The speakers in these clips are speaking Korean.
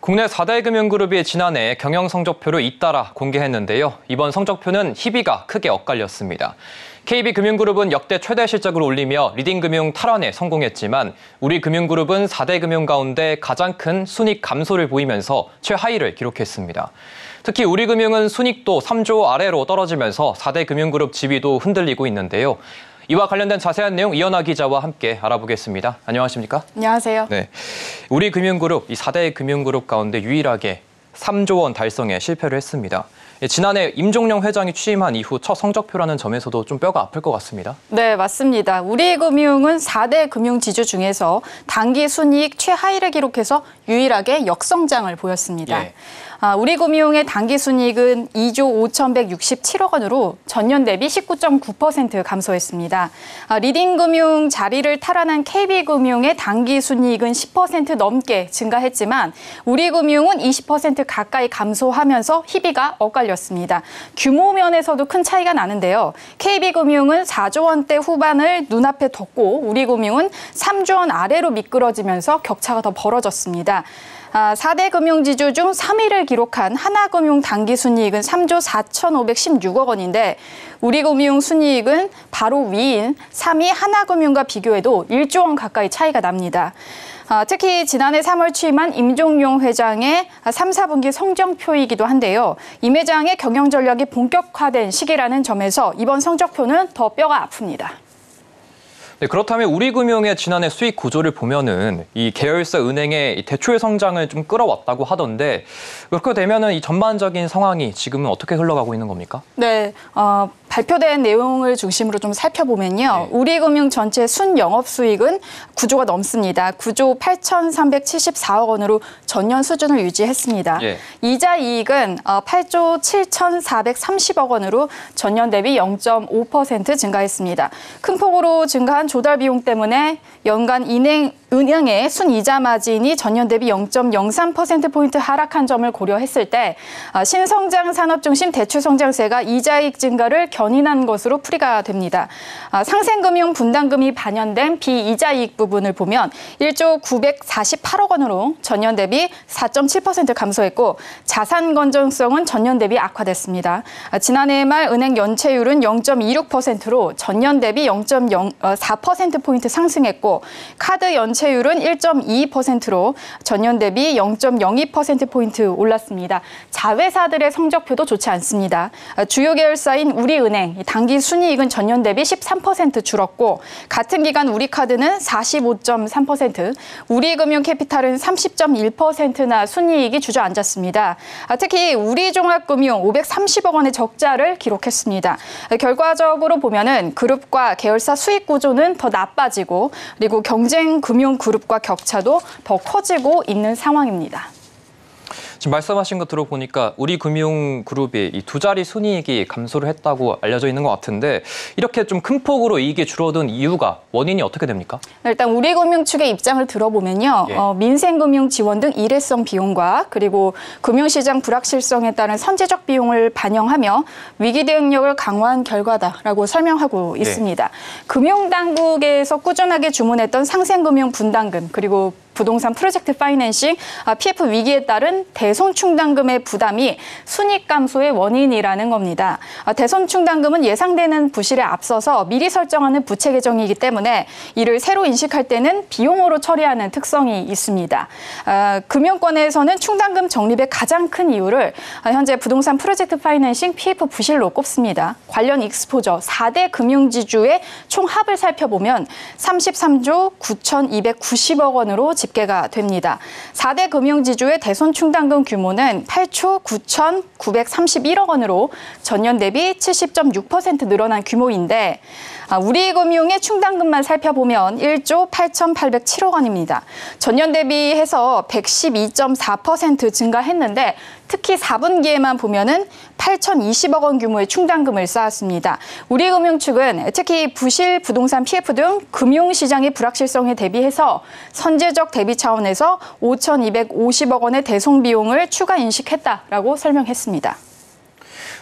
국내 4대 금융그룹이 지난해 경영 성적표를 잇따라 공개했는데요. 이번 성적표는 희비가 크게 엇갈렸습니다. KB금융그룹은 역대 최대 실적을 올리며 리딩금융 탈환에 성공했지만 우리금융그룹은 4대 금융 가운데 가장 큰 순이익 감소를 보이면서 최하위를 기록했습니다. 특히 우리금융은 순이익도 3조 아래로 떨어지면서 4대 금융그룹 지위도 흔들리고 있는데요. 이와 관련된 자세한 내용 이현아 기자와 함께 알아보겠습니다. 안녕하십니까? 안녕하세요. 네, 우리금융그룹, 이 4대 금융그룹 가운데 유일하게 3조 원 달성에 실패를 했습니다. 지난해 임종영 회장이 취임한 이후 첫 성적표라는 점에서도 좀 뼈가 아플 것 같습니다. 네, 맞습니다. 우리금융은 4대 금융지주 중에서 단기 순이익 최하위를 기록해서 유일하게 역성장을 보였습니다. 예. 우리금융의 단기 순이익은 2조 5,167억 원으로 전년 대비 19.9% 감소했습니다. 리딩금융 자리를 탈환한 KB금융의 단기 순이익은 10% 넘게 증가했지만 우리금융은 20% 가까이 감소하면서 희비가 엇갈렸습니다. 규모 면에서도 큰 차이가 나는데요. KB금융은 4조 원대 후반을 눈앞에 뒀고 우리금융은 3조 원 아래로 미끄러지면서 격차가 더 벌어졌습니다. 4대 금융지주 중 3위를 기록한 하나금융 단기 순이익은 3조 4,516억 원인데 우리금융 순이익은 바로 위인 3위 하나금융과 비교해도 1조 원 가까이 차이가 납니다. 특히 지난해 3월 취임한 임종용 회장의 3, 4분기 성적표이기도 한데요. 임 회장의 경영 전략이 본격화된 시기라는 점에서 이번 성적표는 더 뼈가 아픕니다. 네, 그렇다면 우리금융의 지난해 수익 구조를 보면은 이 계열사 은행의 대출 성장을 좀 끌어왔다고 하던데 그렇게 되면은 이 전반적인 상황이 지금은 어떻게 흘러가고 있는 겁니까? 네, 발표된 내용을 중심으로 좀 살펴보면요. 네. 우리금융 전체 순영업수익은 9조가 넘습니다. 9조 8,374억 원으로 전년 수준을 유지했습니다. 예. 이자 이익은 8조 7,430억 원으로 전년 대비 0.5% 증가했습니다. 큰 폭으로 증가한 조달 비용 때문에 연간 은행의 순이자 마진이 전년 대비 0.03%포인트 하락한 점을 고려했을 때 신성장 산업 중심 대출 성장세가 이자이익 증가를 견인한 것으로 풀이가 됩니다. 상생금융 분담금이 반영된 비이자이익 부분을 보면 1조 948억 원으로 전년 대비 4.7% 감소했고 자산 건전성은 전년 대비 악화됐습니다. 지난해 말 은행 연체율은 0.26%로 전년 대비 0.04%포인트 상승했고 카드 연체율은 1.22%로 전년 대비 0.02%포인트 올랐습니다. 자회사들의 성적표도 좋지 않습니다. 주요 계열사인 우리은행 단기 순이익은 전년 대비 13% 줄었고 같은 기간 우리카드는 45.3%, 우리금융캐피탈은 30.1%나 순이익이 주저앉았습니다. 특히 우리종합금융 530억 원의 적자를 기록했습니다. 결과적으로 보면은 그룹과 계열사 수익 구조는 더 나빠지고 그리고 경쟁 금융 그룹과 격차도 더 커지고 있는 상황입니다. 지금 말씀하신 것 들어보니까 우리금융그룹이 이 두 자리 순이익이 감소를 했다고 알려져 있는 것 같은데 이렇게 좀 큰 폭으로 이익이 줄어든 이유가 원인이 어떻게 됩니까? 일단 우리금융 측의 입장을 들어보면요. 예. 민생금융 지원 등 일회성 비용과 그리고 금융시장 불확실성에 따른 선제적 비용을 반영하며 위기 대응력을 강화한 결과다라고 설명하고 있습니다. 금융당국에서 꾸준하게 주문했던 상생금융 분담금 그리고 부동산 프로젝트 파이낸싱, PF 위기에 따른 대손 충당금의 부담이 순이익 감소의 원인이라는 겁니다. 대손 충당금은 예상되는 부실에 앞서서 미리 설정하는 부채 계정이기 때문에 이를 새로 인식할 때는 비용으로 처리하는 특성이 있습니다. 금융권에서는 충당금 적립의 가장 큰 이유를 현재 부동산 프로젝트 파이낸싱 PF 부실로 꼽습니다. 관련 익스포저 4대 금융지주의 총합을 살펴보면 33조 9,290억 원으로 집계가 됩니다. 4대 금융지주의 대손 충당금 규모는 8조 9,931억 원으로 전년 대비 70.6% 늘어난 규모인데 우리금융의 충당금만 살펴보면 1조 8,807억 원입니다. 전년 대비해서 112.4% 증가했는데 특히 4분기에만 보면은 8,020억 원 규모의 충당금을 쌓았습니다. 우리금융 측은 특히 부실 부동산 PF 등 금융시장의 불확실성에 대비해서 선제적 대비 차원에서 5,250억 원의 대손 비용을 추가 인식했다라고 설명했습니다.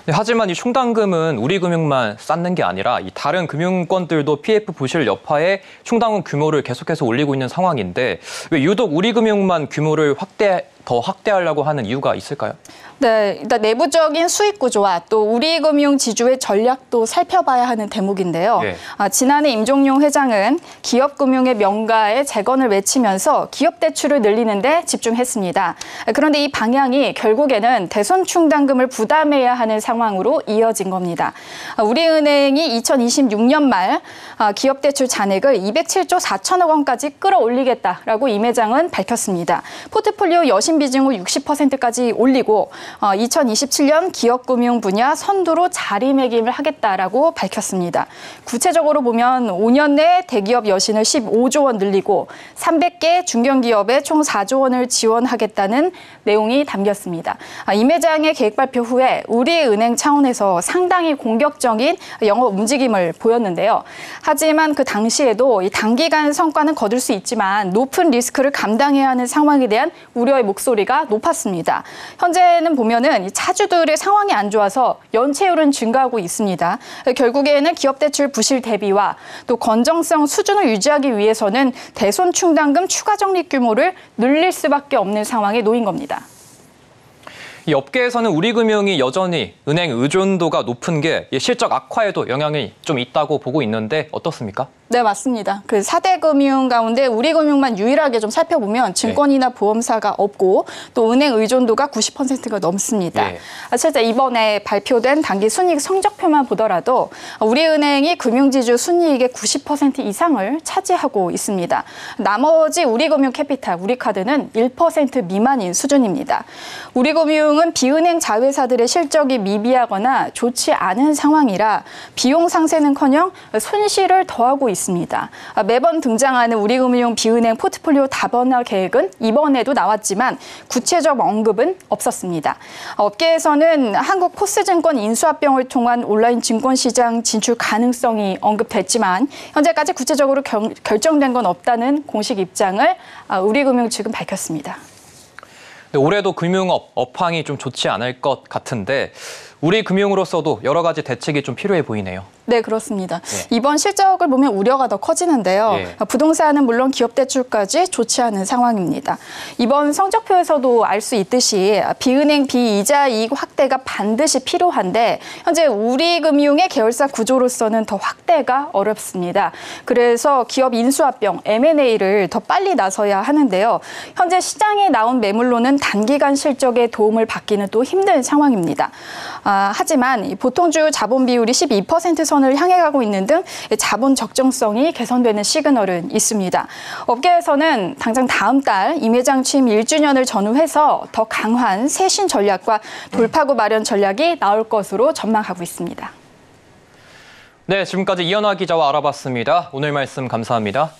네, 하지만 이 충당금은 우리금융만 쌓는 게 아니라 이 다른 금융권들도 PF 부실 여파에 충당금 규모를 계속해서 올리고 있는 상황인데 왜 유독 우리금융만 규모를 더 확대하려고 하는 이유가 있을까요? 네, 일단 내부적인 수익 구조와 또 우리금융 지주의 전략도 살펴봐야 하는 대목인데요. 네. 지난해 임종용 회장은 기업금융의 명가의 재건을 외치면서 기업 대출을 늘리는 데 집중했습니다. 그런데 이 방향이 결국에는 대손 충당금을 부담해야 하는 상황으로 이어진 겁니다. 우리은행이 2026년 말 기업 대출 잔액을 207조 4천억 원까지 끌어올리겠다라고 임 회장은 밝혔습니다. 포트폴리오 여신 비중을 60%까지 올리고 2027년 기업금융 분야 선두로 자리매김을 하겠다라고 밝혔습니다. 구체적으로 보면 5년 내 대기업 여신을 15조 원 늘리고 300개 중견기업에 총 4조 원을 지원하겠다는 내용이 담겼습니다. 임 회장의 계획 발표 후에 우리은행 차원에서 상당히 공격적인 영업 움직임을 보였는데요. 하지만 그 당시에도 이 단기간 성과는 거둘 수 있지만 높은 리스크를 감당해야 하는 상황에 대한 우려의 목소리가 높았습니다. 현재는 보면은 이 차주들의 상황이 안 좋아서 연체율은 증가하고 있습니다. 결국에는 기업 대출 부실 대비와 또 건정성 수준을 유지하기 위해서는 대손 충당금 추가 적립 규모를 늘릴 수밖에 없는 상황에 놓인 겁니다. 이 업계에서는 우리금융이 여전히 은행 의존도가 높은 게 실적 악화에도 영향이 좀 있다고 보고 있는데 어떻습니까? 네, 맞습니다. 그 4대 금융 가운데 우리금융만 유일하게 좀 살펴보면 증권이나 보험사가 없고 또 은행 의존도가 90%가 넘습니다. 네. 실제 이번에 발표된 단기 순이익 성적표만 보더라도 우리은행이 금융지주 순이익의 90% 이상을 차지하고 있습니다. 나머지 우리금융 캐피탈, 우리카드는 1% 미만인 수준입니다. 우리금융은 비은행 자회사들의 실적이 미비하거나 좋지 않은 상황이라 비용 상쇄는커녕 손실을 더하고 있습니다. 매번 등장하는 우리금융 비은행 포트폴리오 다변화 계획은 이번에도 나왔지만 구체적 언급은 없었습니다. 업계에서는 한국 포스증권 인수합병을 통한 온라인 증권시장 진출 가능성이 언급됐지만 현재까지 구체적으로 결정된 건 없다는 공식 입장을 우리금융 측은 밝혔습니다. 네, 올해도 금융업 업황이 좀 좋지 않을 것 같은데 우리 금융으로서도 여러 가지 대책이 좀 필요해 보이네요. 네, 그렇습니다. 네. 이번 실적을 보면 우려가 더 커지는데요. 네. 부동산은 물론 기업 대출까지 좋지 않은 상황입니다. 이번 성적표에서도 알 수 있듯이 비은행 비이자 이익 확대가 반드시 필요한데 현재 우리금융의 계열사 구조로서는 더 확대가 어렵습니다. 그래서 기업 인수합병, M&A를 더 빨리 나서야 하는데요. 현재 시장에 나온 매물로는 단기간 실적에 도움을 받기는 또 힘든 상황입니다. 하지만 보통주 자본 비율이 12% 선을 향해 가고 있는 등 자본 적정성이 개선되는 시그널은 있습니다. 업계에서는 당장 다음 달 임 회장 취임 1주년을 전후해서 더 강한 쇄신 전략과 돌파구 마련 전략이 나올 것으로 전망하고 있습니다. 네, 지금까지 이현아 기자와 알아봤습니다. 오늘 말씀 감사합니다.